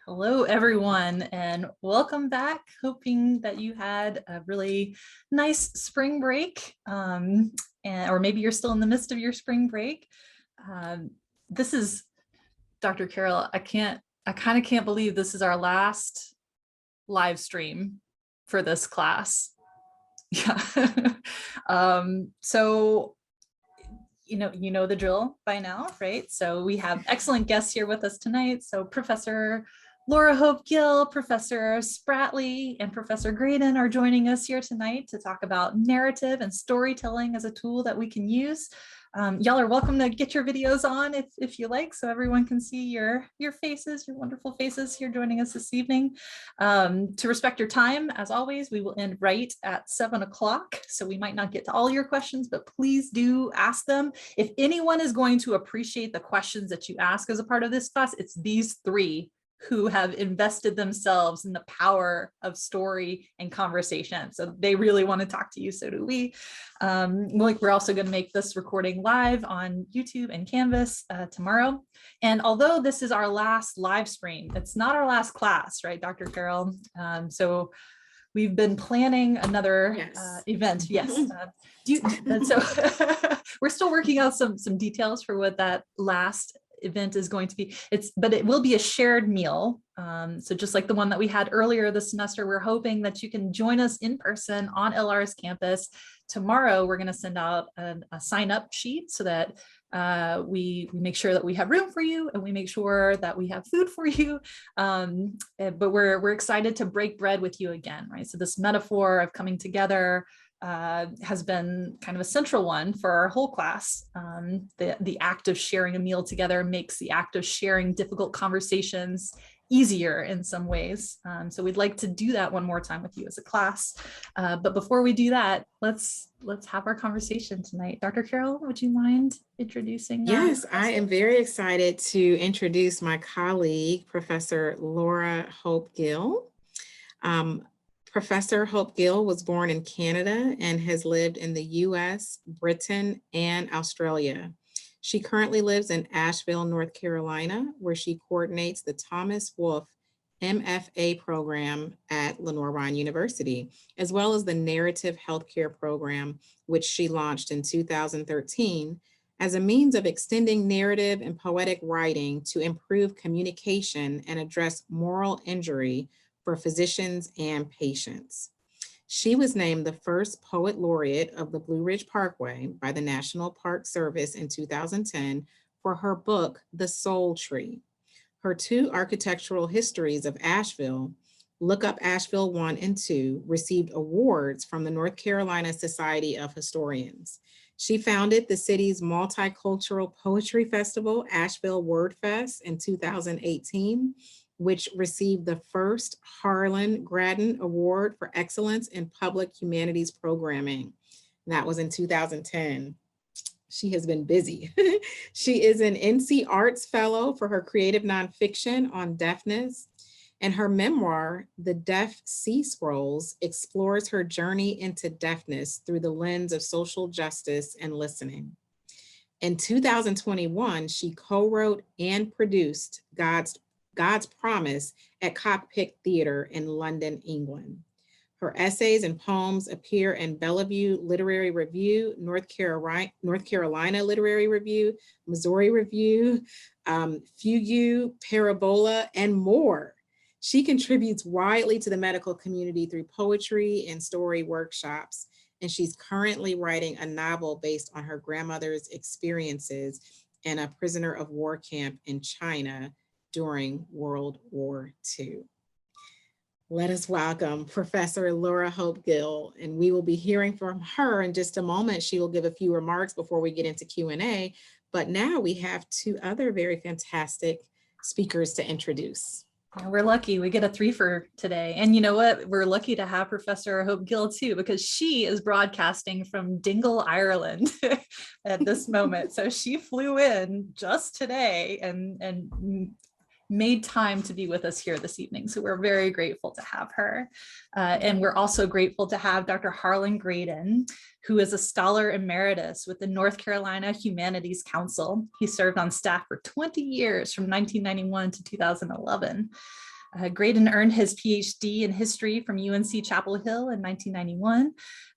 Hello, everyone, and welcome back. Hoping that you had a really nice spring break, or maybe you're still in the midst of your spring break. This is Dr. Carol. I kind of can't believe this is our last live stream for this class. Yeah. So you know the drill by now, right? So we have excellent guests here with us tonight. So Professor Laura Hope-Gill, Professor Spratley, and Professor Graydon are joining us here tonight to talk about narrative and storytelling as a tool that we can use. Y'all are welcome to get your videos on if you like, so everyone can see your faces, your wonderful faces here joining us this evening. To respect your time, as always, we will end right at 7 o'clock, so we might not get to all your questions, but please do ask them. If anyone is going to appreciate the questions that you ask as a part of this class, it's these three who have invested themselves in the power of story and conversation. So they really want to talk to you, so do we. We're also going to make this recording live on YouTube and Canvas tomorrow. And although this is our last live stream, it's not our last class, right, Dr. Carol? So we've been planning another event. Yes. So we're still working out some details for what that last event is going to be. But it will be a shared meal. So just like the one that we had earlier this semester, we're hoping that you can join us in person on LR's campus. Tomorrow, we're going to send out a sign-up sheet so that we make sure that we have room for you and we make sure that we have food for you. But we're excited to break bread with you again, right? So this metaphor of coming together has been kind of a central one for our whole class. The act of sharing a meal together makes the act of sharing difficult conversations easier in some ways. So we'd like to do that one more time with you as a class. But before we do that, let's have our conversation tonight. Dr. Carol, would you mind introducing? Yes, I am very excited to introduce my colleague, Professor Laura Hope-Gill. Professor Hope-Gill was born in Canada and has lived in the US, Britain, and Australia. She currently lives in Asheville, North Carolina, where she coordinates the Thomas Wolfe MFA program at Lenoir-Rhyne University, as well as the Narrative Healthcare program, which she launched in 2013 as a means of extending narrative and poetic writing to improve communication and address moral injury for physicians and patients. She was named the first poet laureate of the Blue Ridge Parkway by the National Park Service in 2010 for her book, The Soul Tree. Her two architectural histories of Asheville, Look Up Asheville 1 and 2, received awards from the North Carolina Society of Historians. She founded the city's multicultural poetry festival, Asheville Word Fest, in 2018, which received the first Harlan Gradin Award for Excellence in Public Humanities Programming. That was in 2010. She has been busy. She is an NC Arts Fellow for her creative nonfiction on deafness, and her memoir, The Deaf Sea Scrolls, explores her journey into deafness through the lens of social justice and listening. In 2021, she co-wrote and produced God's Promise at Cockpit Theatre in London, England. Her essays and poems appear in Bellevue Literary Review, North Carolina Literary Review, Missouri Review, Fugue, Parabola, and more. She contributes widely to the medical community through poetry and story workshops, and she's currently writing a novel based on her grandmother's experiences in a prisoner of war camp in China during World War II. Let us welcome Professor Laura Hope-Gill, and we will be hearing from her in just a moment. She will give a few remarks before we get into Q&A, but now we have two other very fantastic speakers to introduce. We're lucky we get a three for today. And you know what? We're lucky to have Professor Hope-Gill too, because she is broadcasting from Dingle, Ireland at this moment. So she flew in just today and made time to be with us here this evening. So we're very grateful to have her. And we're also grateful to have Dr. Harlan Gradin, who is a scholar emeritus with the North Carolina Humanities Council. He served on staff for 20 years from 1991 to 2011. Graydon earned his PhD in history from UNC Chapel Hill in 1991,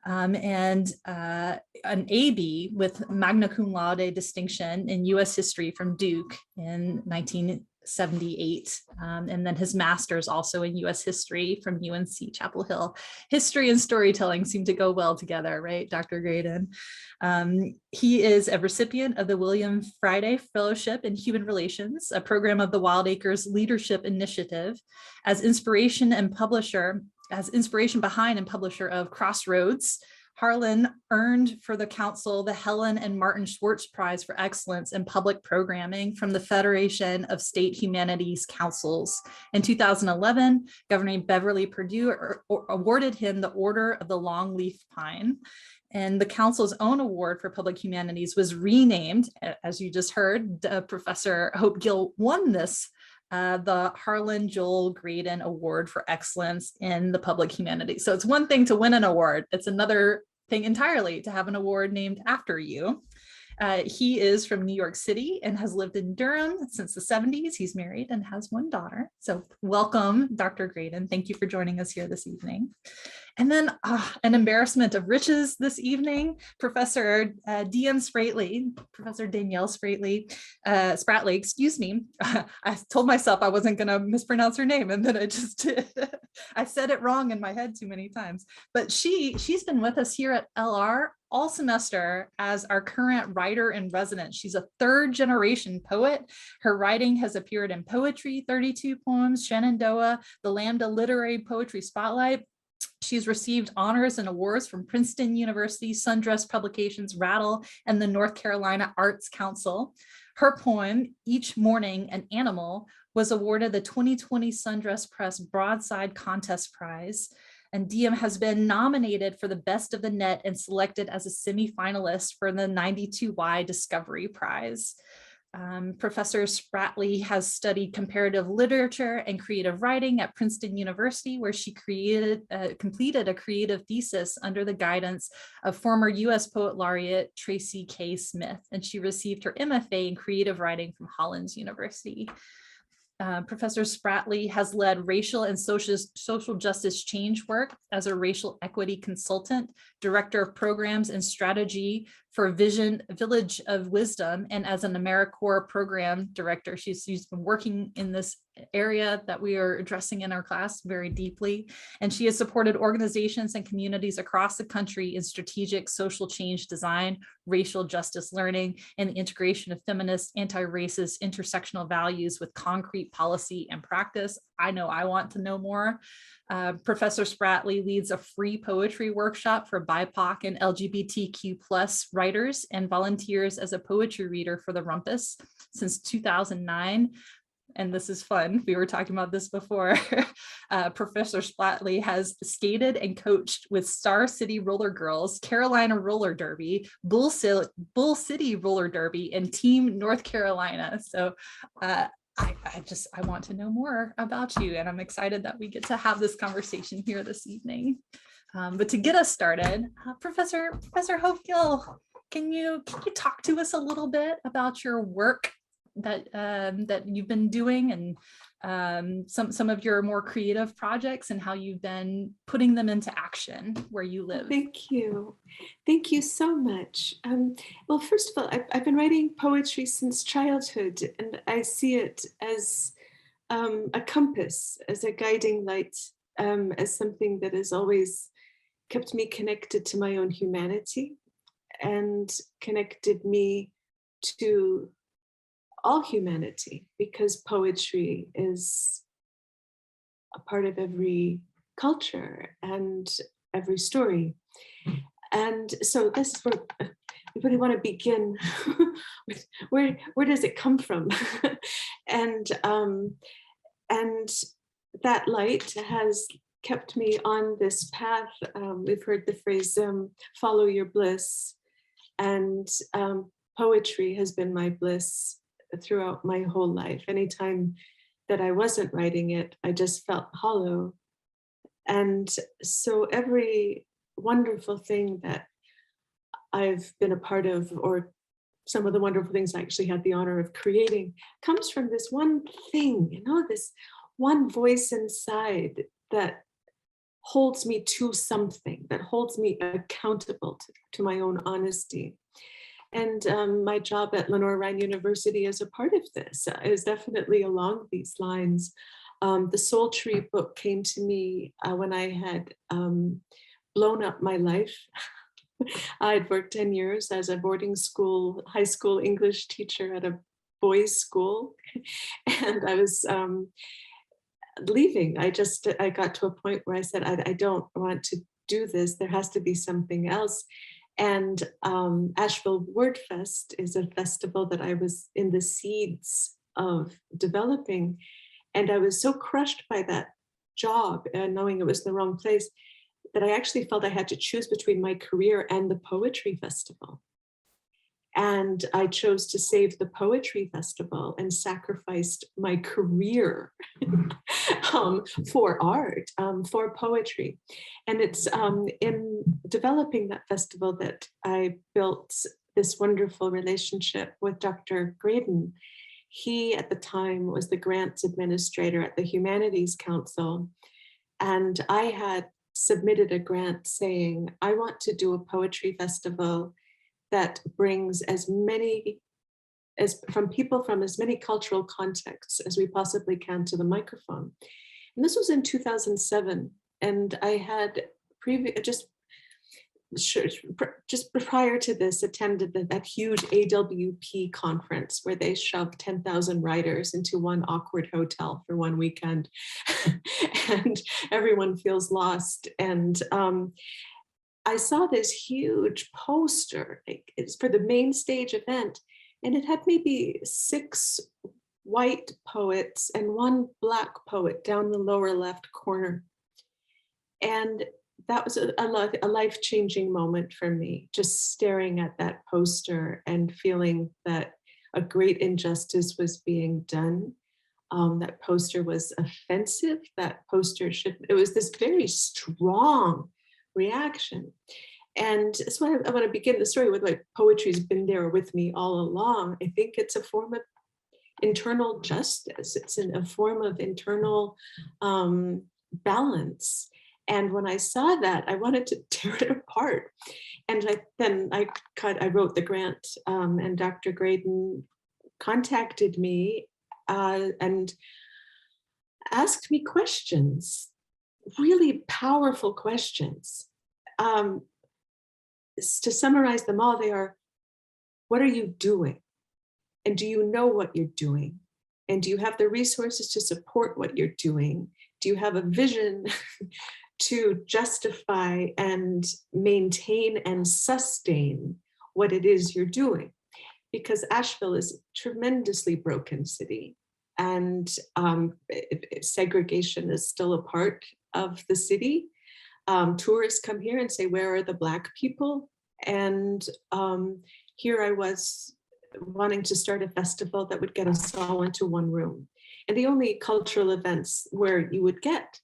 and an AB with magna cum laude distinction in US history from Duke in 1978, and then his master's also in US history from UNC Chapel Hill. History and storytelling seem to go well together, right, Dr. Graydon? He is a recipient of the William Friday Fellowship in Human Relations, a program of the Wildacres Leadership Initiative, as inspiration behind and publisher of Crossroads. Harlan earned for the council the Helen and Martin Schwartz Prize for Excellence in Public Programming from the Federation of State Humanities Councils. In 2011, Governor Beverly Perdue awarded him the Order of the Longleaf Pine. And the council's own award for public humanities was renamed, as you just heard. Professor Hope-Gill won this, the Harlan Gradin Award for Excellence in the Public Humanities. So it's one thing to win an award. It's another thing entirely to have an award named after you. He is from New York City and has lived in Durham since the 70s. He's married and has one daughter. So welcome, Dr. Graydon. Thank you for joining us here this evening. And then an embarrassment of riches this evening, Professor Professor Danielle Spratley, excuse me. I told myself I wasn't going to mispronounce her name, and then I just did. I said it wrong in my head too many times. But she's been with us here at LR all semester as our current writer in residence. She's a third generation poet. Her writing has appeared in Poetry, 32 Poems, Shenandoah, the Lambda Literary Poetry Spotlight. She's received honors and awards from Princeton University, Sundress Publications, Rattle, and the North Carolina Arts Council. Her poem, Each Morning an Animal, was awarded the 2020 Sundress Press Broadside Contest Prize. And DM has been nominated for the Best of the Net and selected as a semifinalist for the 92Y Discovery Prize. Professor Spratley has studied comparative literature and creative writing at Princeton University, where she completed a creative thesis under the guidance of former US Poet Laureate Tracy K. Smith, and she received her MFA in creative writing from Hollins University. Professor Spratley has led racial and social justice change work as a racial equity consultant, director of programs and strategy for Village of Wisdom, and as an AmeriCorps program director. She's been working in this area that we are addressing in our class very deeply. And she has supported organizations and communities across the country in strategic social change design, racial justice learning, and the integration of feminist, anti-racist, intersectional values with concrete policy and practice. I know I want to know more. Professor Spratley leads a free poetry workshop for BIPOC and LGBTQ+ writers and volunteers as a poetry reader for the Rumpus since 2009. And this is fun. We were talking about this before. Professor Spratley has skated and coached with Star City Roller Girls, Carolina Roller Derby, Bull City Roller Derby, and Team North Carolina. So I want to know more about you, and I'm excited that we get to have this conversation here this evening. But to get us started, Professor Hope-Gill, can you talk to us a little bit about your work that you've been doing, and some of your more creative projects and how you've been putting them into action where you live? Thank you so much. Well, first of all, I've been writing poetry since childhood, and I see it as a compass, as a guiding light, as something that has always kept me connected to my own humanity and connected me to all humanity, because poetry is a part of every culture and every story. And so this is where we really want to begin with where does it come from? and that light has kept me on this path. We've heard the phrase, follow your bliss, and poetry has been my bliss throughout my whole life. Anytime that I wasn't writing it, I just felt hollow. And so every wonderful thing that I've been a part of, or some of the wonderful things I actually had the honor of creating, comes from this one thing, this one voice inside that holds me to something, that holds me accountable to my own honesty. And my job at Lenoir-Rhyne University as a part of this is definitely along these lines. The Soul Tree book came to me when I had blown up my life. I'd worked 10 years as a boarding school, high school English teacher at a boys' school. And I was leaving. I got to a point where I said, I don't want to do this. There has to be something else. And Asheville Word Fest is a festival that I was in the seeds of developing. And I was so crushed by that job and knowing it was the wrong place that I actually felt I had to choose between my career and the poetry festival. And I chose to save the poetry festival and sacrificed my career for art, for poetry. And it's in developing that festival that I built this wonderful relationship with Dr. Graydon. He, at the time, was the grants administrator at the Humanities Council. And I had submitted a grant saying, I want to do a poetry festival that brings as many from people from as many cultural contexts as we possibly can to the microphone. And this was in 2007. And I had just prior to this attended that huge AWP conference where they shoved 10,000 writers into one awkward hotel for one weekend and everyone feels lost. And I saw this huge poster, it's for the main stage event, and it had maybe 6 white poets and 1 Black poet down the lower left corner. And that was a life-changing moment for me, just staring at that poster and feeling that a great injustice was being done. That poster was offensive. That poster it was this very strong reaction. And that's why I want to begin the story with, like, poetry's been there with me all along. I think it's a form of internal justice. It's a form of internal balance. And when I saw that, I wanted to tear it apart. And I wrote the grant, and Dr. Graydon contacted me and asked me questions, really powerful questions. To summarize them all, they are, what are you doing? And do you know what you're doing? And do you have the resources to support what you're doing? Do you have a vision to justify and maintain and sustain what it is you're doing? Because Asheville is a tremendously broken city, and segregation is still a part of the city. Tourists come here and say, where are the Black people? And here I was wanting to start a festival that would get us all into one room. And the only cultural events where you would get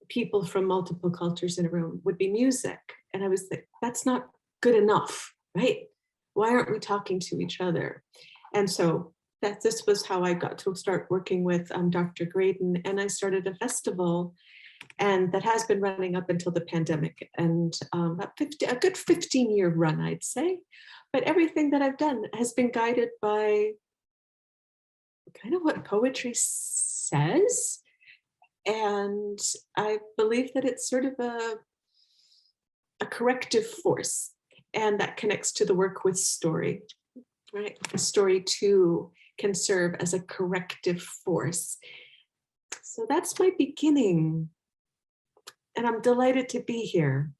people from multiple cultures in a room would be music. And I was like, that's not good enough, right? Why aren't we talking to each other? And so this was how I got to start working with Dr. Graydon. And I started a festival, and that has been running up until the pandemic, and a good 15-year run, I'd say. But everything that I've done has been guided by kind of what poetry says. And I believe that it's sort of a corrective force, and that connects to the work with story, right? The story too can serve as a corrective force. So that's my beginning, and I'm delighted to be here.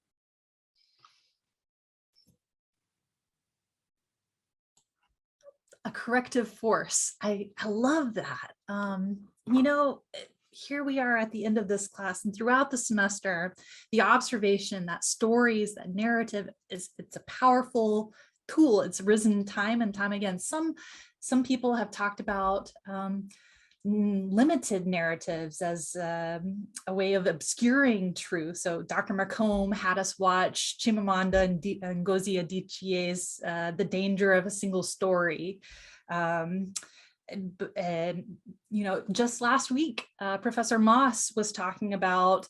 A corrective force. I love that. You know, here we are at the end of this class, and throughout the semester, the observation that stories, that narrative it's a powerful tool. It's risen time and time again. Some people have talked about limited narratives as a way of obscuring truth. So Dr. Macomb had us watch Chimamanda Ngozi Adichie's The Danger of a Single Story. and just last week, Professor Moss was talking about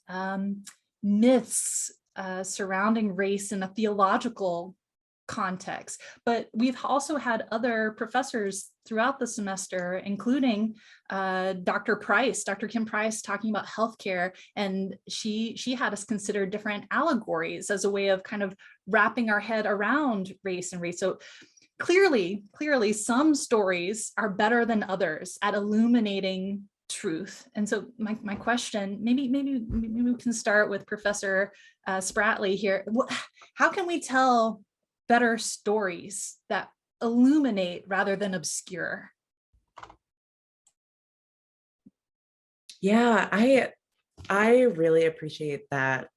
myths surrounding race in a theological context. But we've also had other professors throughout the semester, including Dr. Kim Price, talking about healthcare, and she had us consider different allegories as a way of kind of wrapping our head around race and race. So clearly, some stories are better than others at illuminating truth. And so my question, maybe we can start with Professor Spratley here. How can we tell better stories that illuminate rather than obscure? Yeah, I really appreciate that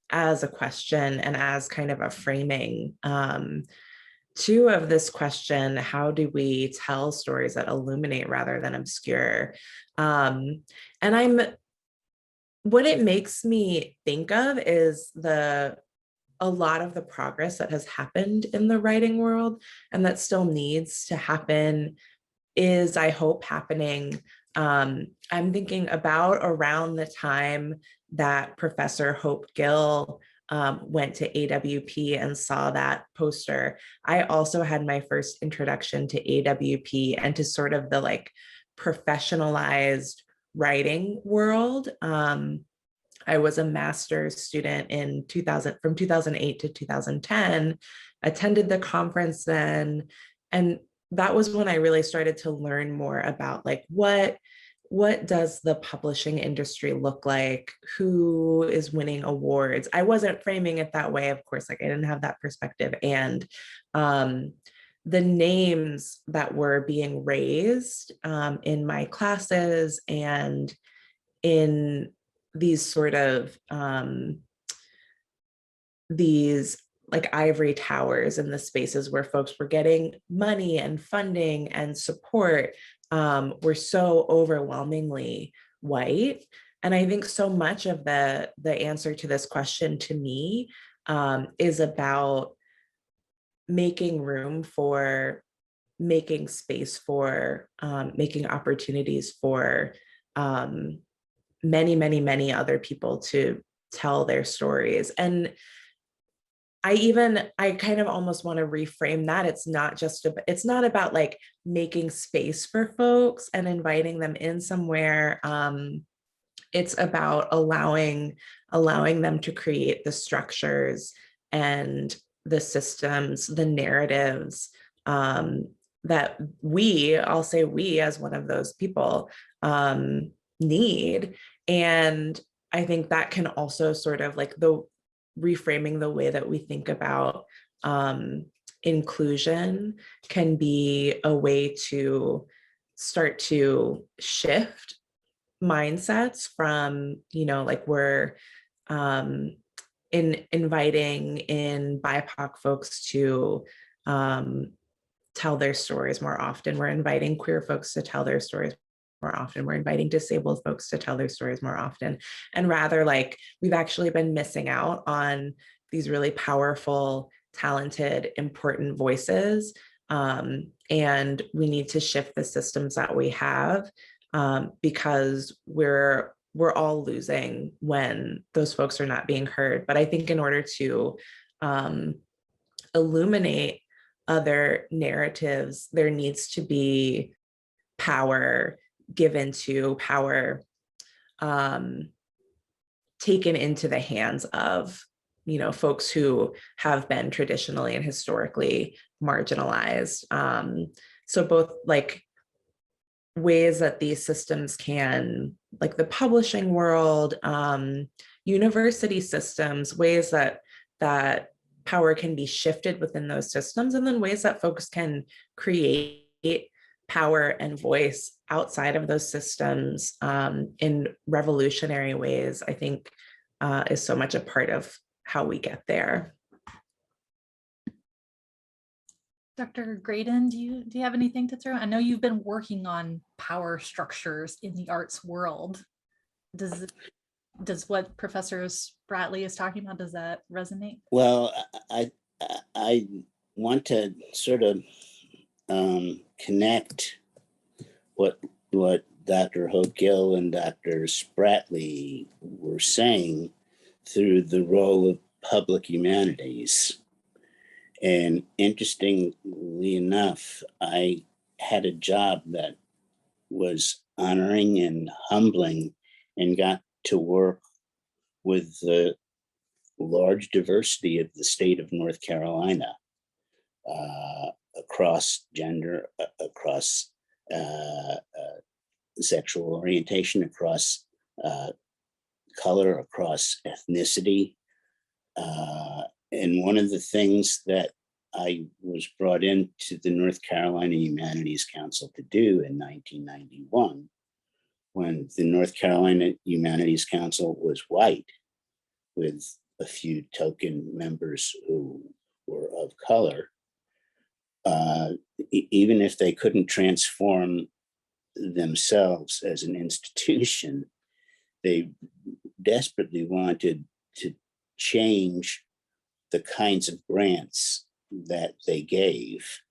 as a question and as kind of a framing too of this question: how do we tell stories that illuminate rather than obscure? And what it makes me think of is a lot of the progress that has happened in the writing world and that still needs to happen is, I hope, happening. I'm thinking about around the time that Professor Hope-Gill went to AWP and saw that poster. I also had my first introduction to AWP and to sort of the like professionalized writing world. I was a master's student in from 2008 to 2010, attended the conference then. And that was when I really started to learn more about like, what does the publishing industry look like? Who is winning awards? I wasn't framing it that way, of course, like I didn't have that perspective. And the names that were being raised in my classes and in these sort of these like ivory towers in the spaces where folks were getting money and funding and support were so overwhelmingly white. And I think so much of the answer to this question to me is about making room for, making space for, making opportunities for many other people to tell their stories. And I kind of almost want to reframe that. It's not about like making space for folks and inviting them in somewhere. It's about allowing them to create the structures and the systems, the narratives that I'll say we as one of those people need. And I think that can also sort of like reframing the way that we think about inclusion can be a way to start to shift mindsets from, like we're inviting in BIPOC folks to tell their stories more often. We're inviting queer folks to tell their stories more often. We're inviting disabled folks to tell their stories more often. And rather, like, we've actually been missing out on these really powerful, talented, important voices. And we need to shift the systems that we have because we're all losing when those folks are not being heard. But I think in order to illuminate other narratives, there needs to be power given to power taken into the hands of, folks who have been traditionally and historically marginalized. So both like ways that these systems can, like the publishing world, university systems, ways that power can be shifted within those systems, and then ways that folks can create power and voice outside of those systems in revolutionary ways, I think is so much a part of how we get there. Dr. Graydon, do you have anything to throw? I know you've been working on power structures in the arts world. Does what Professor Spratley is talking about, does that resonate? Well, I want to sort of connect what Dr. Hope-Gill and Dr. Spratley were saying through the role of public humanities. And interestingly enough, I had a job that was honoring and humbling, and got to work with the large diversity of the state of North Carolina, across gender, across sexual orientation, across color, across ethnicity. And one of the things that I was brought into the North Carolina Humanities Council to do in 1991, when the North Carolina Humanities Council was white, with a few token members who were of color, even if they couldn't transform themselves as an institution, they desperately wanted to change the kinds of grants that they gave,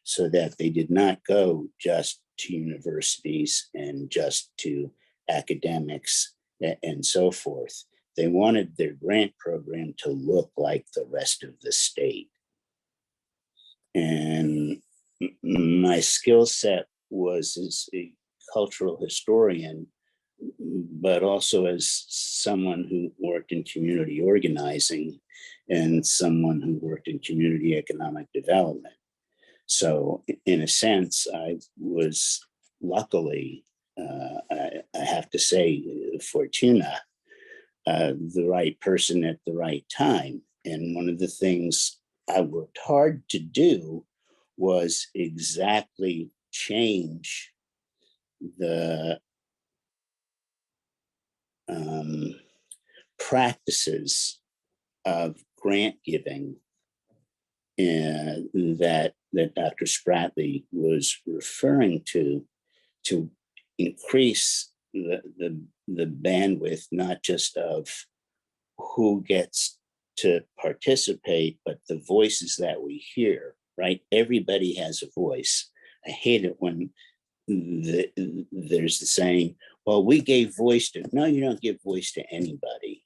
so that they did not go just to universities and just to academics and so forth. They wanted their grant program to look like the rest of the state. And my skill set was as a cultural historian, but also as someone who worked in community organizing and someone who worked in community economic development. So in a sense, I was luckily, I have to say, fortuna, the right person at the right time. And one of the things I worked hard to do was exactly change the practices of grant giving that Dr. Spratley was referring to increase the bandwidth, not just of who gets to participate, but the voices that we hear, right? Everybody has a voice. I hate it when there's the saying, well, we gave voice to, no, you don't give voice to anybody.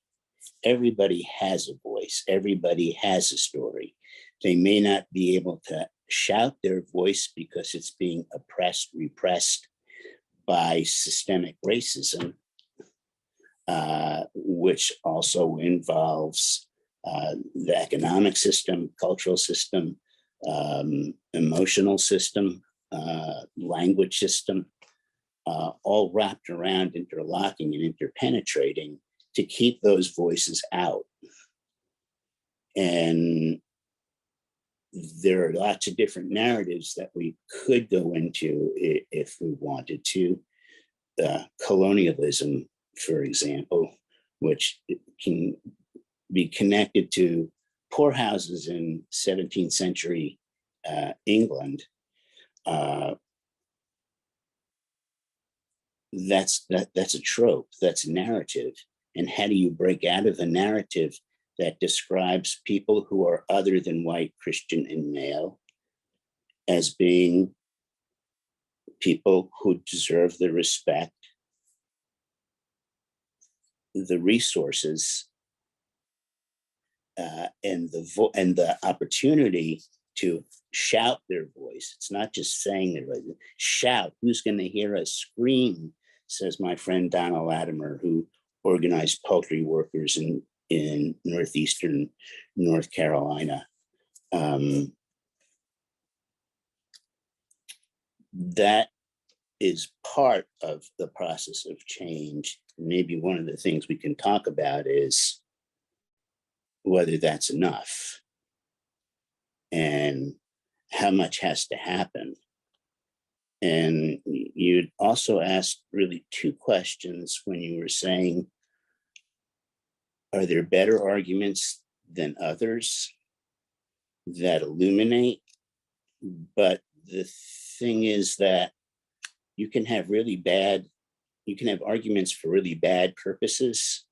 Everybody has a voice. Everybody has a story. They may not be able to shout their voice because it's being oppressed, repressed by systemic racism, which also involves the economic system, cultural system, emotional system, language system, all wrapped around, interlocking and interpenetrating to keep those voices out. And there are lots of different narratives that we could go into if we wanted to. Colonialism, for example, which can be connected to poorhouses in 17th century England. That's a trope, that's a narrative. And how do you break out of a narrative that describes people who are other than white, Christian, and male as being people who deserve the respect, the resources, and the opportunity to shout their voice? It's not just saying their voice. Shout. Who's going to hear us scream? Says my friend Donna Latimer, who organized poultry workers in northeastern North Carolina. That is part of the process of change. Maybe one of the things we can talk about is whether that's enough and how much has to happen. And you'd also asked really two questions when you were saying, are there better arguments than others that illuminate? But the thing is that you can have arguments for really bad purposes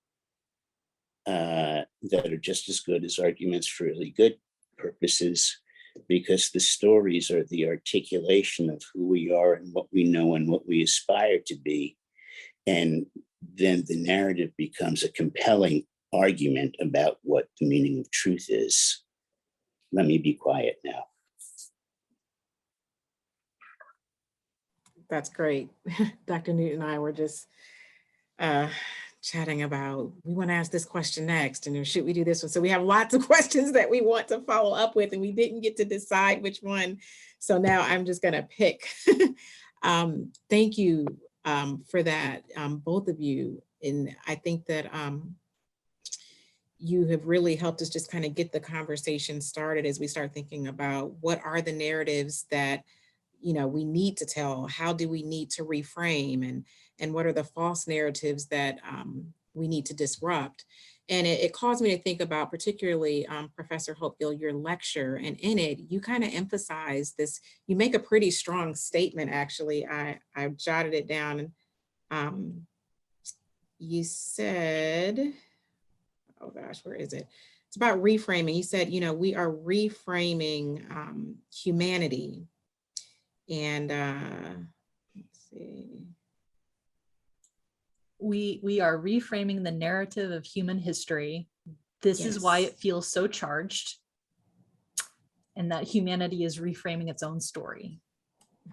that are just as good as arguments for really good purposes. because the stories are the articulation of who we are and what we know and what we aspire to be. And then the narrative becomes a compelling argument about what the meaning of truth is. Let me be quiet now. That's great. Dr. Newton and I were just chatting about, we want to ask this question next, and should we do this one? So we have lots of questions that we want to follow up with, and we didn't get to decide which one. So now I'm just going to pick. Thank you for that, both of you. And I think that you have really helped us just kind of get the conversation started as we start thinking about what are the narratives that we need to tell, how do we need to reframe, and what are the false narratives that we need to disrupt. And it caused me to think about particularly Professor Hope-Gill, your lecture, and in it, you kind of emphasize this, you make a pretty strong statement, actually. I jotted it down. You said, oh gosh, where is it? It's about reframing. You said, we are reframing humanity. And let's see. We are reframing the narrative of human history. This is why Yes. it feels so charged, and that humanity is reframing its own story.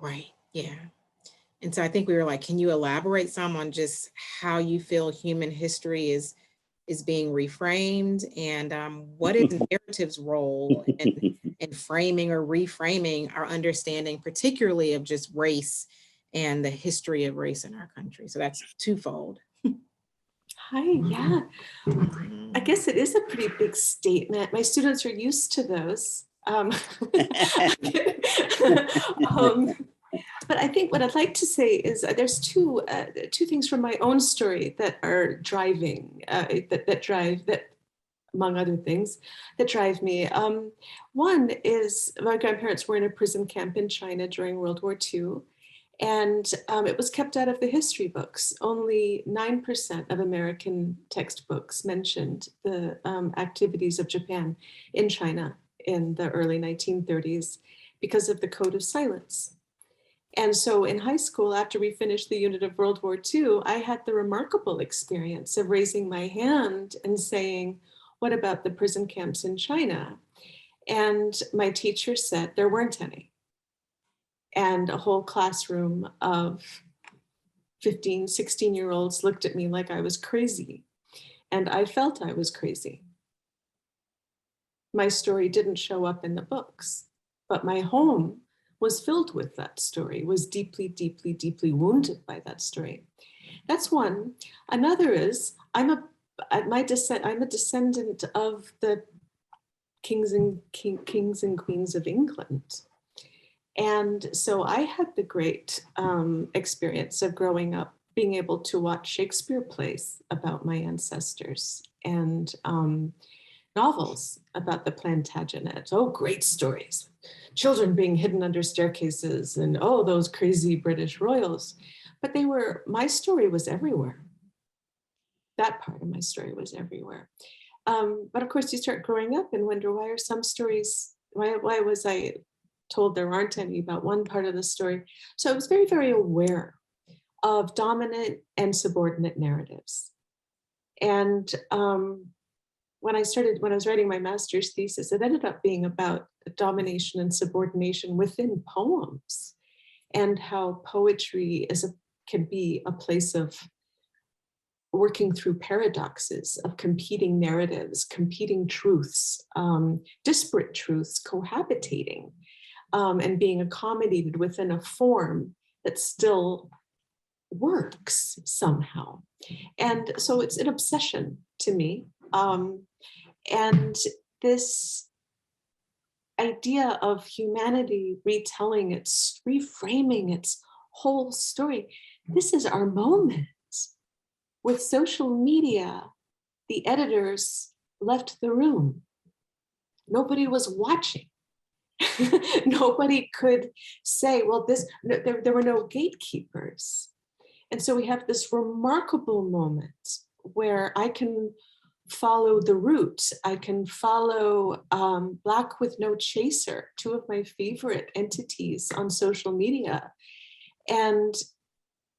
Right, yeah. And so I think we were like, can you elaborate some on just how you feel human history is being reframed, and what is narrative's role in framing or reframing our understanding, particularly of just race and the history of race in our country? So that's twofold. Hi, yeah. I guess it is a pretty big statement. My students are used to those. But I think what I'd like to say is there's two things from my own story that are driving, that among other things, that drive me. One is my grandparents were in a prison camp in China during World War II, and it was kept out of the history books. Only 9% of American textbooks mentioned the activities of Japan in China in the early 1930s because of the Code of Silence. And so in high school, after we finished the unit of World War II, I had the remarkable experience of raising my hand and saying, what about the prison camps in China? And my teacher said there weren't any. And a whole classroom of 15, 16-year-olds looked at me like I was crazy. And I felt I was crazy. My story didn't show up in the books, but my home was filled with that story, was deeply, deeply, deeply wounded by that story. That's one. Another is, I'm a descendant of the kings and queens of England. And so I had the great experience of growing up, being able to watch Shakespeare plays about my ancestors, and novels about the Plantagenet. Oh, great stories. Children being hidden under staircases, and oh, those crazy British royals. But my story was everywhere. That part of my story was everywhere. But of course, you start growing up and wonder, why are some stories, why was I told there aren't any about one part of the story? So I was very, very aware of dominant and subordinate narratives. And when I was writing my master's thesis, it ended up being about domination and subordination within poems, and how poetry can be a place of working through paradoxes of competing narratives, competing truths, disparate truths cohabitating, and being accommodated within a form that still works somehow. And so it's an obsession to me. And this idea of humanity reframing its whole story, this is our moment. With social media, the editors left the room. Nobody was watching. Nobody could say, well, there were no gatekeepers. And so we have this remarkable moment where I can follow the route. I can follow Black with No Chaser, two of my favorite entities on social media, and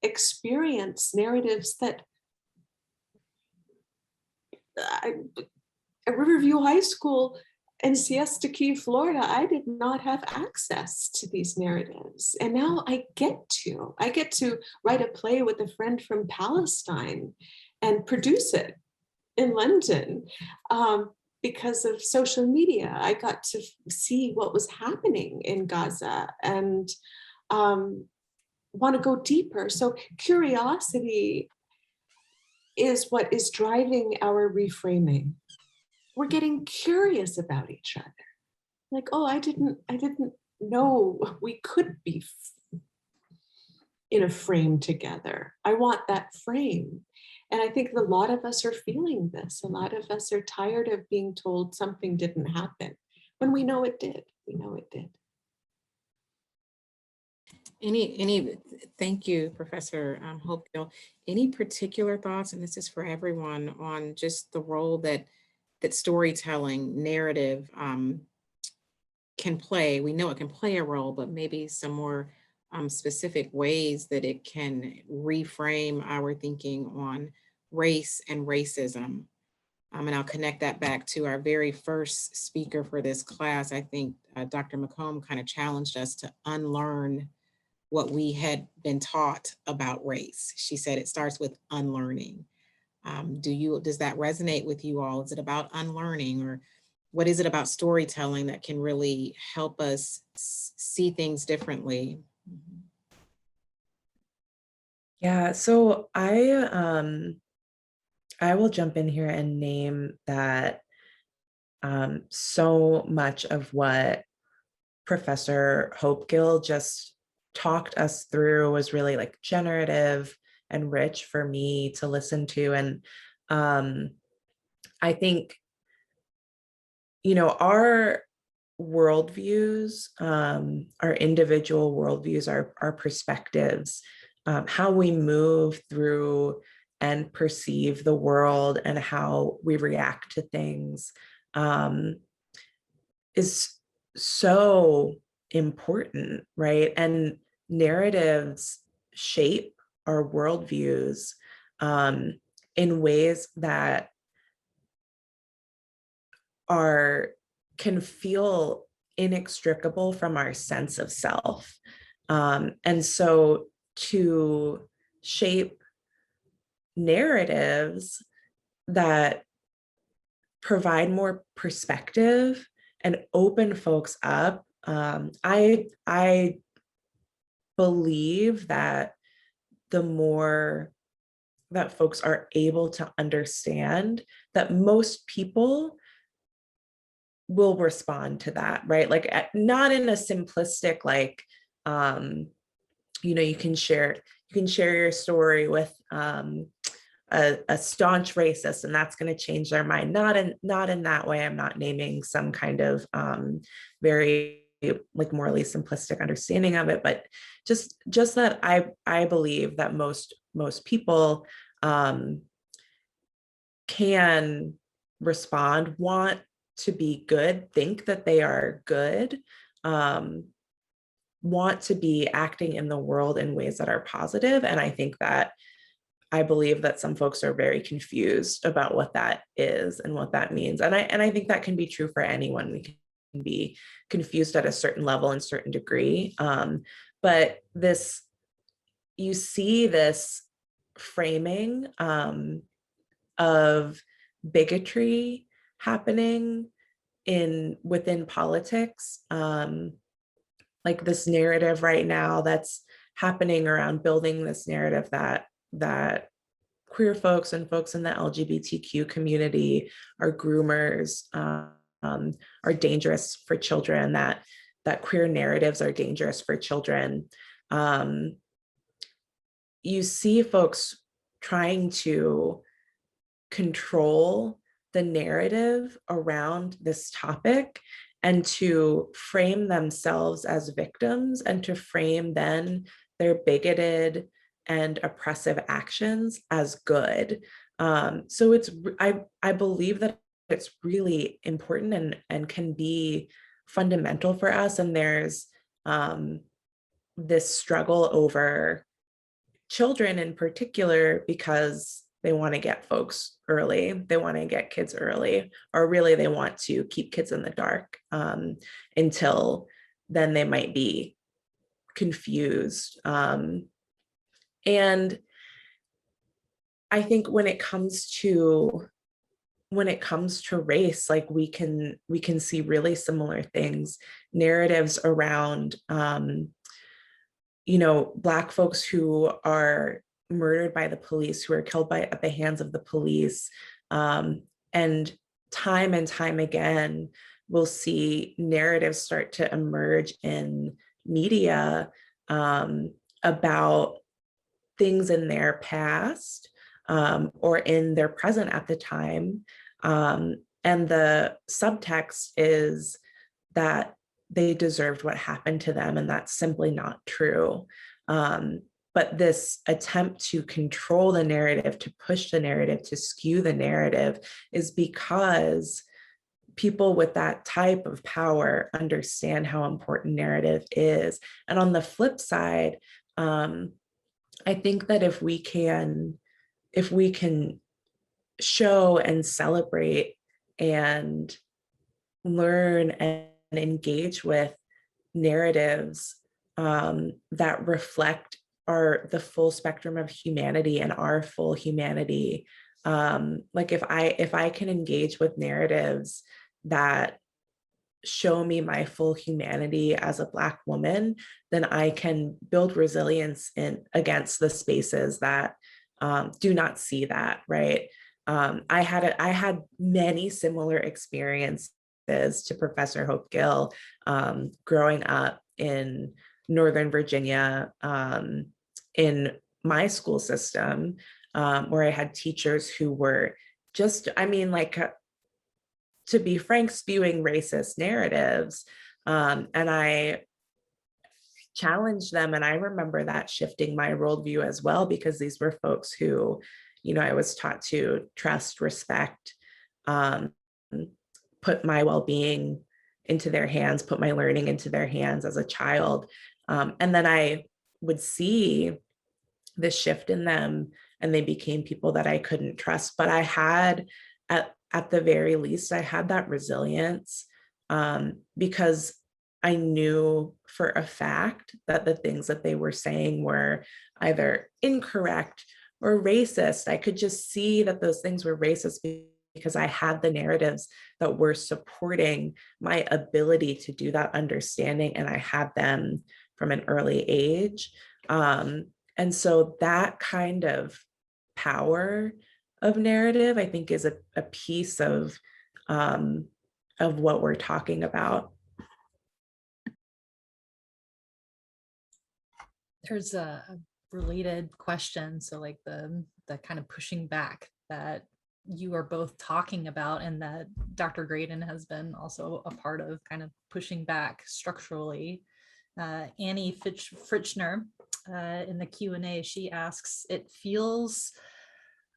experience narratives that at Riverview High School in Siesta Key, Florida, I did not have access to these narratives. And now I get to write a play with a friend from Palestine and produce it in London. Because of social media, I got to see what was happening in Gaza and want to go deeper. So curiosity is what is driving our reframing. We're getting curious about each other. Like, oh, I didn't know we could be in a frame together. I want that frame. And I think a lot of us are feeling this. A lot of us are tired of being told something didn't happen when we know it did. We know it did. Thank you, Professor Hope-Gill. Any particular thoughts, and this is for everyone, on just the role that storytelling, narrative can play? We know it can play a role, but maybe some more specific ways that it can reframe our thinking on race and racism. And I'll connect that back to our very first speaker for this class. I think Dr. McComb kind of challenged us to unlearn what we had been taught about race. She said it starts with unlearning. Does that resonate with you all? Is it about unlearning, or what is it about storytelling that can really help us see things differently? Yeah, so I will jump in here and name that so much of what Professor Hope-Gill just talked us through was really like generative and rich for me to listen to. And I think, you know, our worldviews, our individual worldviews, our perspectives, how we move through and perceive the world and how we react to things is so important, right? And narratives shape our worldviews in ways that can feel inextricable from our sense of self. And so to shape narratives that provide more perspective and open folks up, I believe that the more that folks are able to understand, that most people will respond to that, right? Like not in a simplistic, like, you know, you can share your story with a staunch racist and that's going to change their mind. Not in that way. I'm not naming some kind of very like morally simplistic understanding of it, but just that I believe that most people can respond, want to be good, think that they are good, want to be acting in the world in ways that are positive. And I believe that some folks are very confused about what that is and what that means. And I think that can be true for anyone. We can be confused at a certain level and certain degree. But you see this framing of bigotry happening within politics, like this narrative right now that's happening around building this narrative that queer folks and folks in the LGBTQ community are groomers, are dangerous for children, that queer narratives are dangerous for children. You see folks trying to control the narrative around this topic and to frame themselves as victims and to frame then their bigoted and oppressive actions as good. So I believe that it's really important and can be fundamental for us. And there's this struggle over children in particular, because they want to get folks early, they want to get kids early, or really they want to keep kids in the dark until then they might be confused. And I think when it comes to race, like we can see really similar things, narratives around Black folks who are murdered by the police, who are killed at the hands of the police. And time again, we'll see narratives start to emerge in media about things in their past or in their present at the time. And the subtext is that they deserved what happened to them, and that's simply not true. But this attempt to control the narrative, to push the narrative, to skew the narrative is because people with that type of power understand how important narrative is. And on the flip side, I think that if we can show and celebrate and learn and engage with narratives that reflect the full spectrum of humanity and our full humanity. Like if I can engage with narratives that show me my full humanity as a Black woman, then I can build resilience against the spaces that do not see that, right? I had many similar experiences to Professor Hope-Gill growing up in Northern Virginia in my school system, where I had teachers who were just, to be frank, spewing racist narratives. And I challenged them. And I remember that shifting my worldview as well, because these were folks who, I was taught to trust, respect, put my well-being into their hands, put my learning into their hands as a child. And then I would see the shift in them, and they became people that I couldn't trust. But I had, at the very least, I had that resilience because I knew for a fact that the things that they were saying were either incorrect or racist. I could just see that those things were racist because I had the narratives that were supporting my ability to do that understanding, and I had them from an early age. And so that kind of power of narrative, I think, is a piece of what we're talking about. There's a related question. So like the kind of pushing back that you are both talking about, and that Dr. Graydon has been also a part of kind of pushing back structurally. Annie Fritschner in the Q&A, she asks, it feels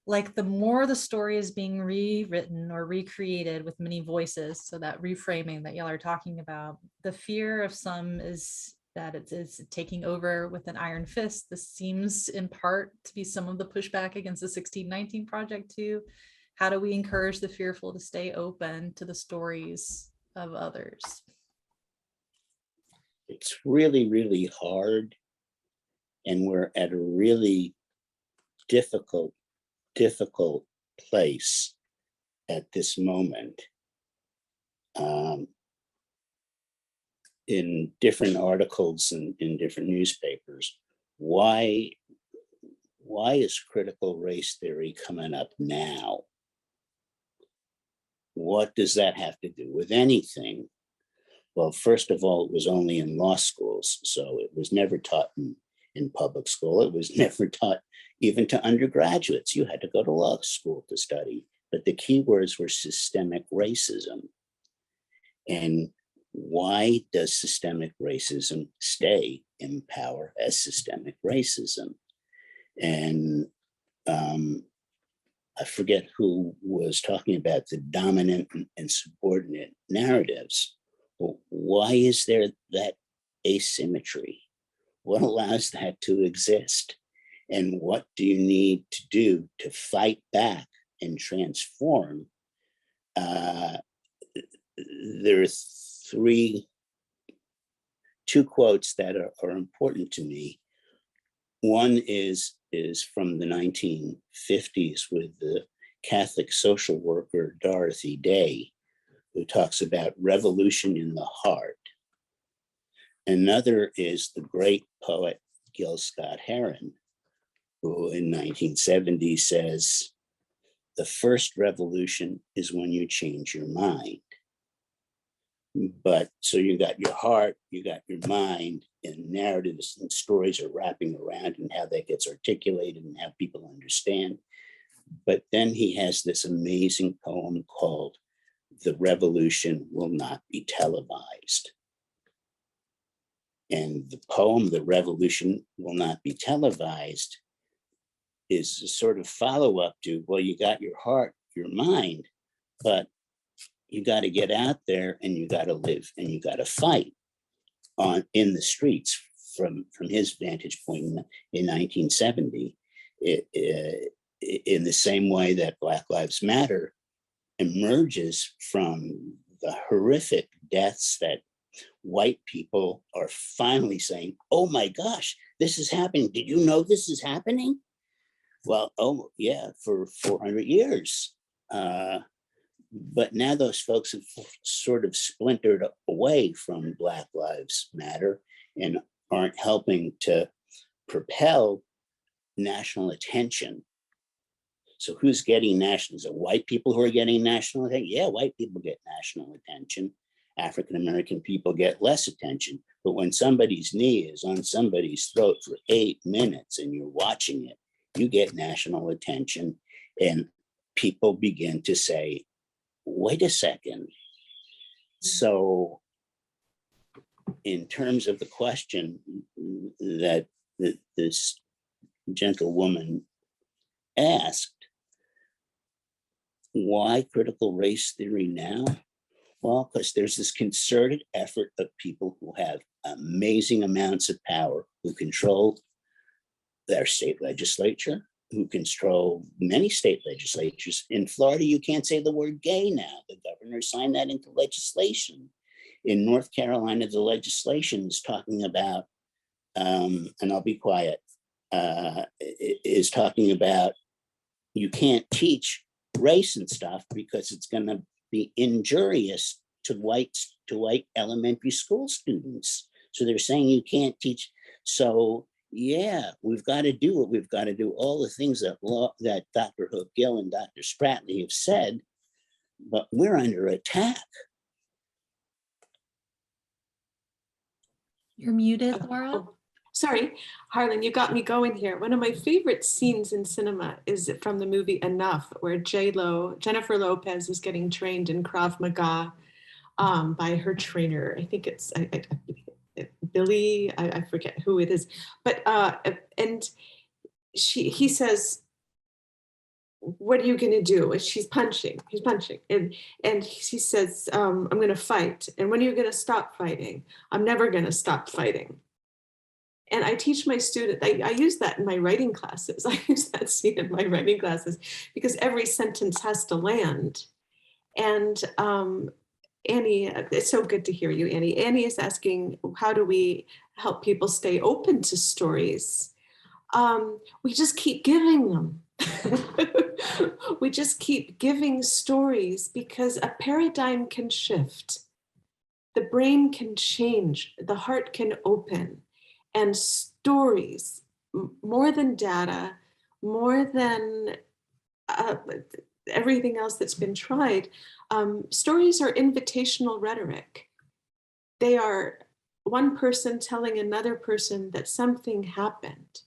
like the more the story is being rewritten or recreated with many voices, so that reframing that y'all are talking about, the fear of some is that it is taking over with an iron fist. This seems in part to be some of the pushback against the 1619 Project too. How do we encourage the fearful to stay open to the stories of others? It's really, really hard. And we're at a really difficult place at this moment. In different articles and in different newspapers, why is critical race theory coming up now? What does that have to do with anything? Well, first of all, it was only in law schools, so it was never taught in public school. It was never taught even to undergraduates. You had to go to law school to study, but the key words were systemic racism. And why does systemic racism stay in power as systemic racism? And I forget who was talking about the dominant and subordinate narratives. Well, why is there that asymmetry? What allows that to exist? And what do you need to do to fight back and transform? There are two quotes that are important to me. One is from the 1950s with the Catholic social worker Dorothy Day, who talks about revolution in the heart. Another is the great poet Gil Scott-Heron, who in 1970 says, the first revolution is when you change your mind. But so you got your heart, you got your mind, and narratives and stories are wrapping around and how that gets articulated and how people understand. But then he has this amazing poem called The Revolution Will Not Be Televised. And the poem, The Revolution Will Not Be Televised, is a sort of follow-up to, well, you got your heart, your mind, but you got to get out there and you got to live and you got to fight in the streets. From his vantage point in 1970, in the same way that Black Lives Matter emerges from the horrific deaths that white people are finally saying, oh my gosh, this is happening. Did you know this is happening? Well, oh yeah, for 400 years. But now those folks have sort of splintered away from Black Lives Matter and aren't helping to propel national attention. So who's getting national? Is it white people who are getting national attention? Yeah, white people get national attention. African-American people get less attention. But when somebody's knee is on somebody's throat for 8 minutes and you're watching it, you get national attention, and people begin to say, wait a second. So in terms of the question that this gentlewoman asked, why critical race theory now? Well, because there's this concerted effort of people who have amazing amounts of power, who control their state legislature, who control many state legislatures. In Florida, you can't say the word gay now. The governor signed that into legislation. In North Carolina, the legislation is talking about, and I'll be quiet, is talking about you can't teach race and stuff because it's going to be injurious to white elementary school students. So they're saying you can't teach. So yeah, we've got to do what we've got to do, all the things that Dr. Hope-Gill and Dr. Spratley have said, but we're under attack. You're muted, Laura. Oh, sorry, Harlan, you got me going here. One of my favorite scenes in cinema is from the movie Enough, where Jennifer Lopez is getting trained in Krav Maga by her trainer. I think it's Billy, I forget who it is, but and he says, what are you going to do? And he's punching, and he says, I'm going to fight. And when are you going to stop fighting? I'm never going to stop fighting. And I teach my students, I use that in my writing classes. I use that scene in my writing classes because every sentence has to land. And Annie, it's so good to hear you, Annie. Annie is asking, how do we help people stay open to stories? We just keep giving them. We just keep giving stories because a paradigm can shift. The brain can change, the heart can open, and stories, more than data, more than everything else that's been tried, stories are invitational rhetoric. They are one person telling another person that something happened.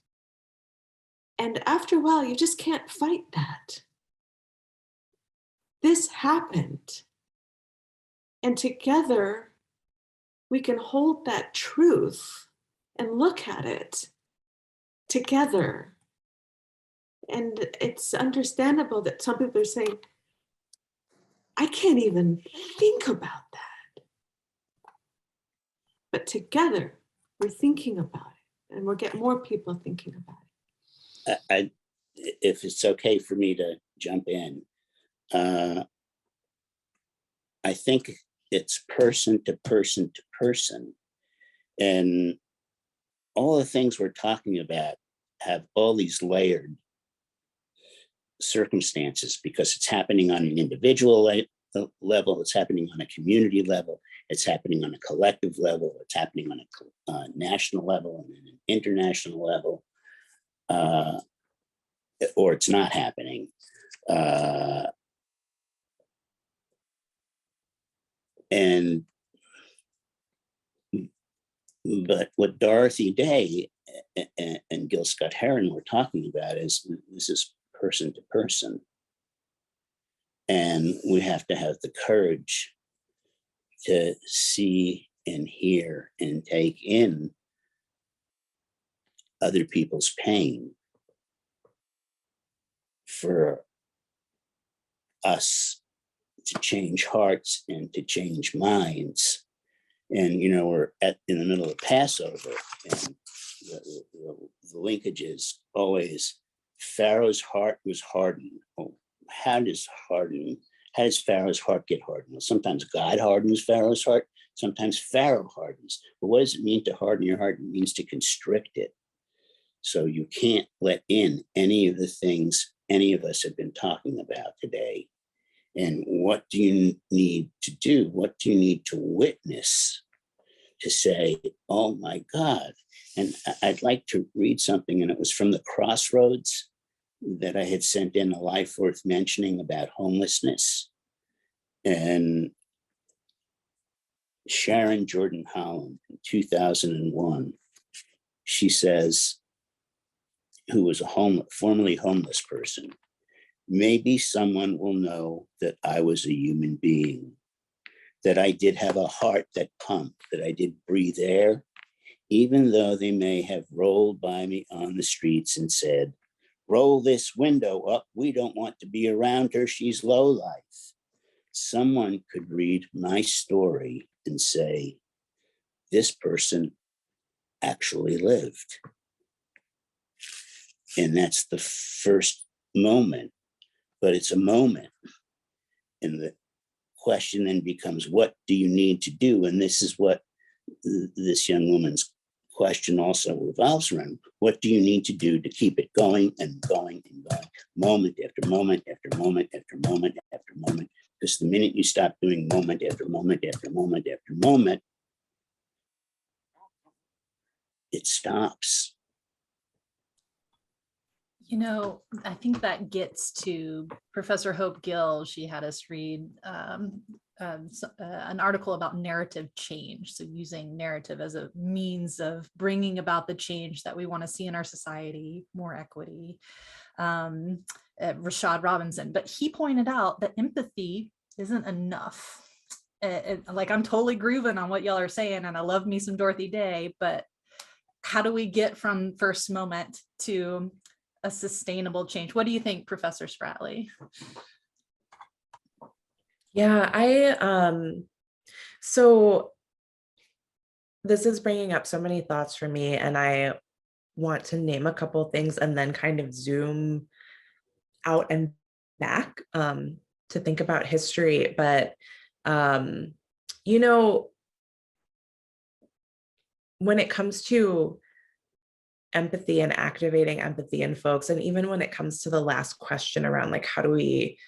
And after a while, you just can't fight that. This happened. And together, we can hold that truth and look at it together. And it's understandable that some people are saying, I can't even think about that. But together, we're thinking about it, and we'll get more people thinking about it. If it's okay for me to jump in, I think it's person to person to person. And all the things we're talking about have all these layered circumstances because it's happening on an individual level, it's happening on a community level, it's happening on a collective level, it's happening on a national level and an international level, or it's not happening. But what Dorothy Day and Gil Scott Heron were talking about is this is person to person. And we have to have the courage to see and hear and take in other people's pain for us to change hearts and to change minds. And, you know, we're in the middle of Passover, and the linkage is always Pharaoh's heart was hardened. Oh, how does Pharaoh's heart get hardened? Well, sometimes God hardens Pharaoh's heart, sometimes Pharaoh hardens. But what does it mean to harden your heart? It means to constrict it. So you can't let in any of the things any of us have been talking about today. And what do you need to do? What do you need to witness to say, oh my God? And I'd like to read something, and it was from the Crossroads that I had sent in, a life worth mentioning about homelessness. And Sharon Jordan Holland in 2001, she says, who was a formerly homeless person, maybe someone will know that I was a human being, that I did have a heart that pumped, that I did breathe air, even though they may have rolled by me on the streets and said, roll this window up, we don't want to be around her, she's low life. Someone could read my story and say, this person actually lived. And that's the first moment, but it's a moment. And the question then becomes, what do you need to do? And this is what this young woman's question also revolves around. What do you need to do to keep it going and going and going, moment after moment after moment after moment after moment? Because the minute you stop doing moment after moment after moment after moment, it stops. You know, I think that gets to Professor Hope-Gill. She had us read an article about narrative change. So using narrative as a means of bringing about the change that we want to see in our society, more equity. Rashad Robinson, but he pointed out that empathy isn't enough. Like, I'm totally grooving on what y'all are saying, and I love me some Dorothy Day, but how do we get from first moment to a sustainable change? What do you think, Professor Spratley? Yeah, so this is bringing up so many thoughts for me, and I want to name a couple things and then kind of zoom out and back to think about history. But, you know, when it comes to empathy and activating empathy in folks, and even when it comes to the last question around, like, how do we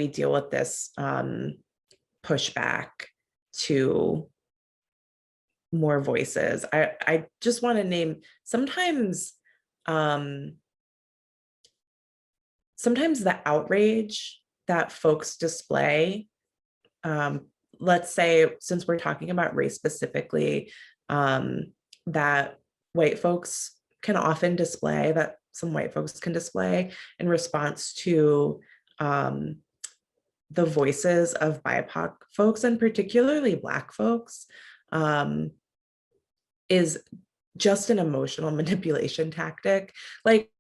deal with this pushback to more voices? I just want to name sometimes the outrage that folks display. Let's say, since we're talking about race specifically, that white folks can often display, that some white folks can display in response to the voices of BIPOC folks, and particularly Black folks, is just an emotional manipulation tactic. Like,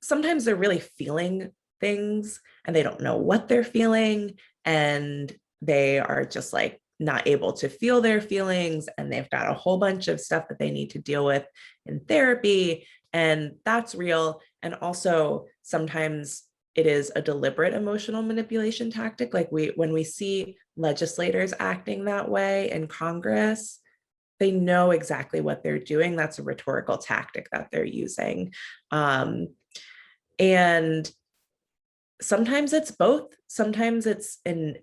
sometimes they're really feeling things and they don't know what they're feeling, and they are just like not able to feel their feelings, and they've got a whole bunch of stuff that they need to deal with in therapy, and that's real. And also sometimes it is a deliberate emotional manipulation tactic. Like when we see legislators acting that way in Congress, they know exactly what they're doing. That's a rhetorical tactic that they're using. And sometimes it's both. Sometimes it's an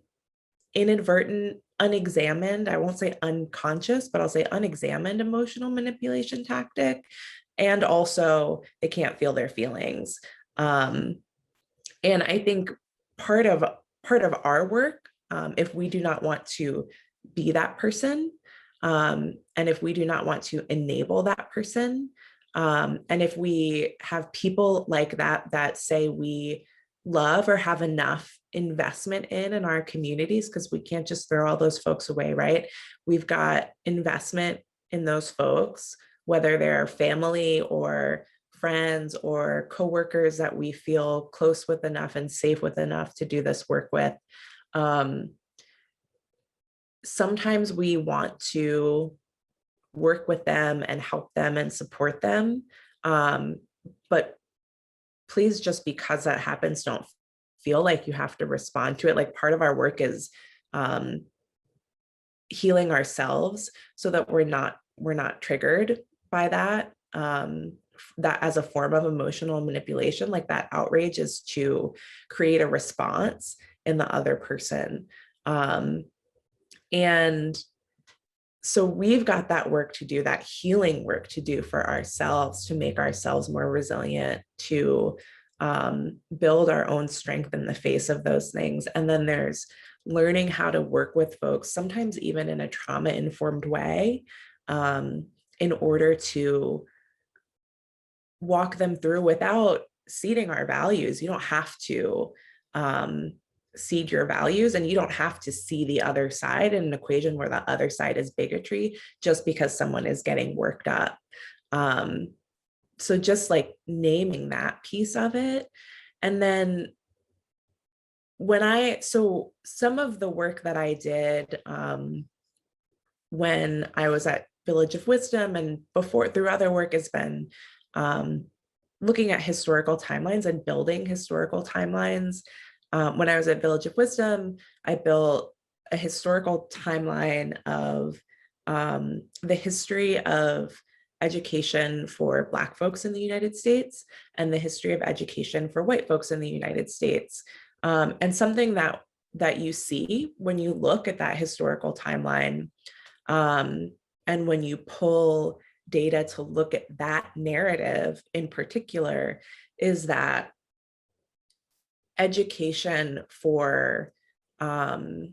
inadvertent, unexamined, I won't say unconscious, but I'll say unexamined emotional manipulation tactic. And also they can't feel their feelings. And I think part of our work, if we do not want to be that person, and if we do not want to enable that person, and if we have people like that say we love or have enough investment in our communities, because we can't just throw all those folks away, right? We've got investment in those folks, whether they're family or friends or coworkers that we feel close with enough and safe with enough to do this work with. Sometimes we want to work with them and help them and support them. But please, just because that happens, don't feel like you have to respond to it. Like, part of our work is healing ourselves so that we're not triggered by that. That as a form of emotional manipulation, like that outrage is to create a response in the other person. And so we've got that work to do, that healing work to do for ourselves, to make ourselves more resilient, to build our own strength in the face of those things. And then there's learning how to work with folks, sometimes even in a trauma-informed way, in order to walk them through without ceding our values. You don't have to cede your values, and you don't have to see the other side in an equation where the other side is bigotry just because someone is getting worked up. So just like naming that piece of it. And then so some of the work that I did when I was at Village of Wisdom and before, through other work, has been looking at historical timelines and building historical timelines. When I was at Village of Wisdom, I built a historical timeline of the history of education for Black folks in the United States and the history of education for white folks in the United States. And something that you see when you look at that historical timeline, and when you pull data to look at that narrative in particular, is that education for the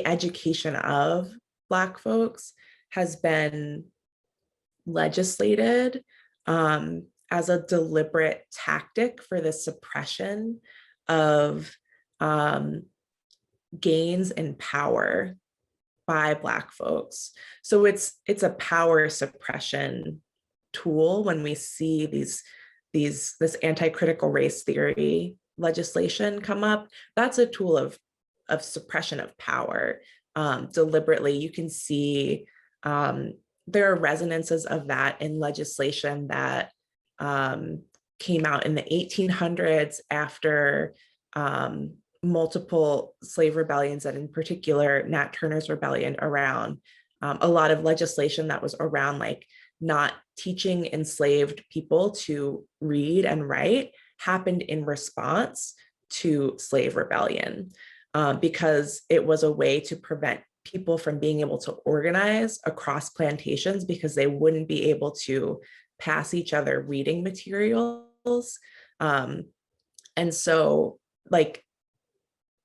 education of Black folks has been legislated as a deliberate tactic for the suppression of gains in power by Black folks. So it's a power suppression tool when we see this anti-critical race theory legislation come up. That's a tool of suppression of power deliberately. You can see there are resonances of that in legislation that came out in the 1800s after multiple slave rebellions, and in particular Nat Turner's rebellion, around a lot of legislation that was around like not teaching enslaved people to read and write happened in response to slave rebellion, because it was a way to prevent people from being able to organize across plantations because they wouldn't be able to pass each other reading materials. And so like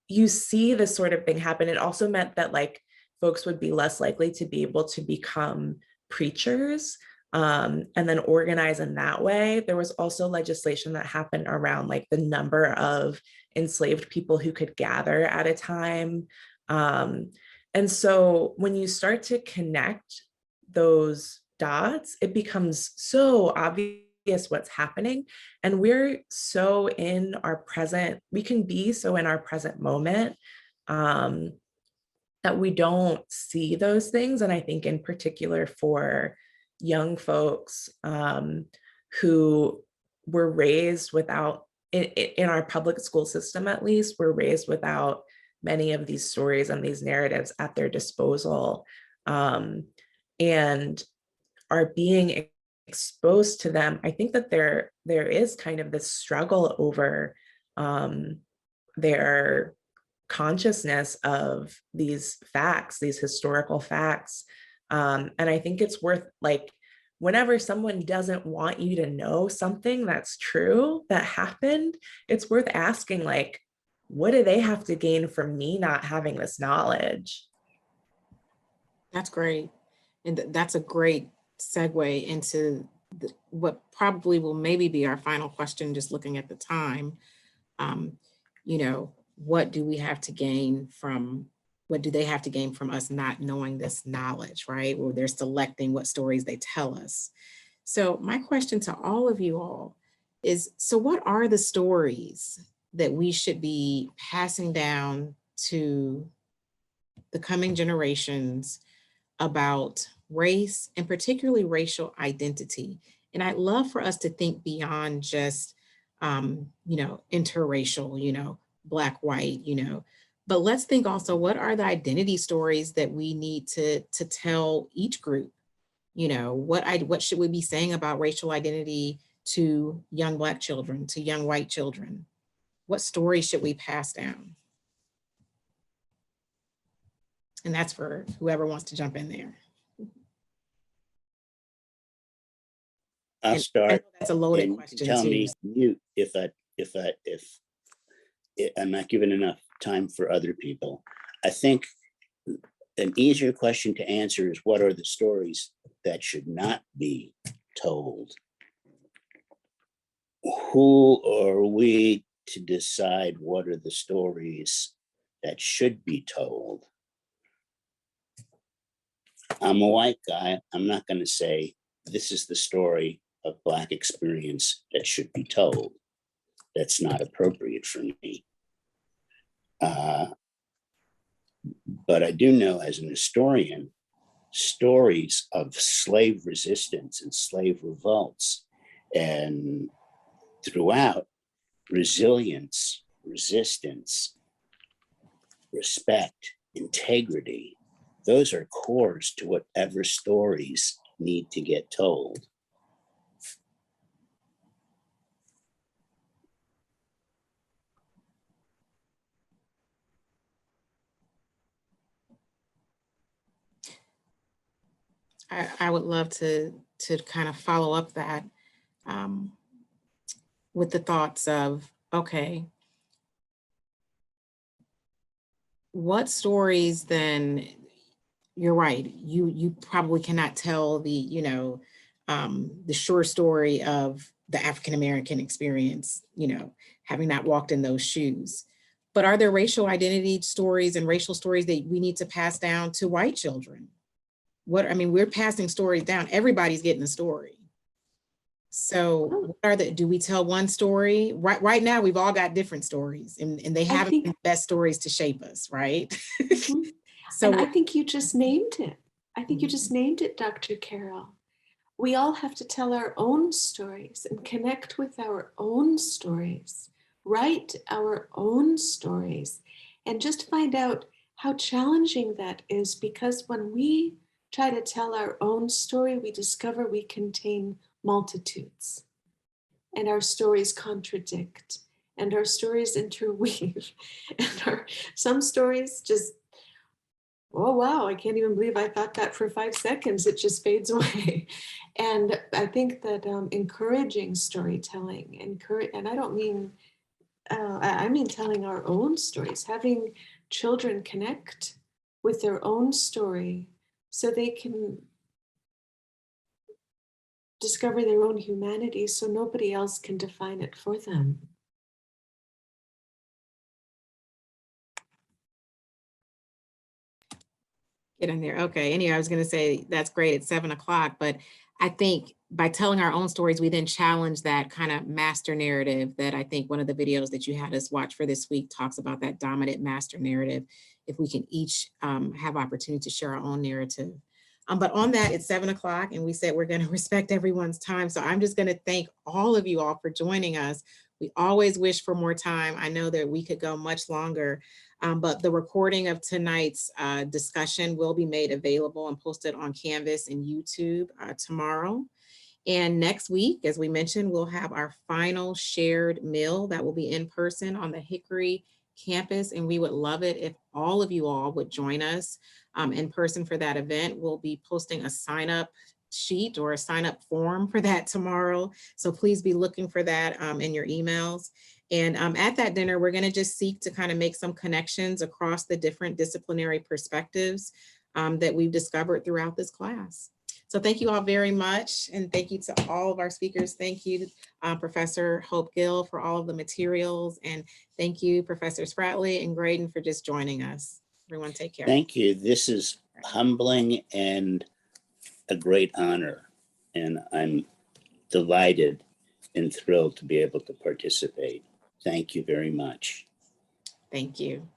you see this sort of thing happen. It also meant that like folks would be less likely to be able to become preachers and then organize in that way. There was also legislation that happened around like the number of enslaved people who could gather at a time. And so when you start to connect those dots, it becomes so obvious what's happening. And we're so in our present, we can be so in our present moment that we don't see those things. And I think in particular for young folks who were raised without, in our public school system at least, were raised without many of these stories and these narratives at their disposal, and are being exposed to them. I think that there is kind of this struggle over their consciousness of these facts, these historical facts. And I think it's worth, like, whenever someone doesn't want you to know something that's true, that happened, it's worth asking, like, what do they have to gain from me not having this knowledge? That's great. And that's a great segue into what probably will maybe be our final question, just looking at the time. You know, what do we have to gain from, what do they have to gain from us not knowing this knowledge, right? Or they're selecting what stories they tell us. So my question to all of you all is, so what are the stories that we should be passing down to the coming generations about race, and particularly racial identity? And I'd love for us to think beyond just, you know, interracial, you know, Black, white, you know, but let's think also, what are the identity stories that we need to tell each group? You know, what should we be saying about racial identity to young Black children, to young white children? What stories should we pass down? And that's for whoever wants to jump in there. I'll start. That's a loaded And question tell too. me mute if I'm not giving enough time for other people. I think an easier question to answer is, what are the stories that should not be told? Who are we to decide what are the stories that should be told? I'm a white guy. I'm not going to say this is the story of Black experience that should be told. That's not appropriate for me. But I do know, as an historian, stories of slave resistance and slave revolts, and throughout, resilience, resistance, respect, integrity. Those are cores to whatever stories need to get told. I would love to kind of follow up that with the thoughts of, okay, what stories then, you're right, you probably cannot tell the, you know, the short story of the African-American experience, you know, having not walked in those shoes. But are there racial identity stories and racial stories that we need to pass down to white children? I mean, we're passing stories down. Everybody's getting a story. So do we tell one story? Right now, we've all got different stories, and they haven't been the best stories to shape us, right? Mm-hmm. So I think you just named it. I think you just named it, Dr. Carroll. We all have to tell our own stories and connect with our own stories, write our own stories, and just find out how challenging that is, because when we try to tell our own story, we discover we contain multitudes, and our stories contradict, and our stories interweave, and some stories just, oh wow, I can't even believe I thought that for 5 seconds, it just fades away. And I think that encouraging storytelling, and I don't mean, I mean telling our own stories, having children connect with their own story so they can discover their own humanity, so nobody else can define it for them. Get in there. Okay. Anyway, I was going to say that's great at 7 o'clock, but I think by telling our own stories, we then challenge that kind of master narrative that I think one of the videos that you had us watch for this week talks about, that dominant master narrative, if we can each have opportunity to share our own narrative. But on that, it's 7 o'clock and we said we're going to respect everyone's time. So I'm just going to thank all of you all for joining us. We always wish for more time. I know that we could go much longer, but the recording of tonight's discussion will be made available and posted on Canvas and YouTube tomorrow. And next week, as we mentioned, we'll have our final shared meal that will be in person on the Hickory campus. And we would love it if all of you all would join us in person for that event. We'll be posting a sign up sheet or a sign up form for that tomorrow. So please be looking for that in your emails. And at that dinner, we're going to just seek to kind of make some connections across the different disciplinary perspectives that we've discovered throughout this class. So thank you all very much. And thank you to all of our speakers. Thank you, Professor Hope-Gill, for all of the materials. And thank you, Professor Spratley and Graydon, for just joining us. Everyone take care. Thank you. This is humbling and a great honor. And I'm delighted and thrilled to be able to participate. Thank you very much. Thank you.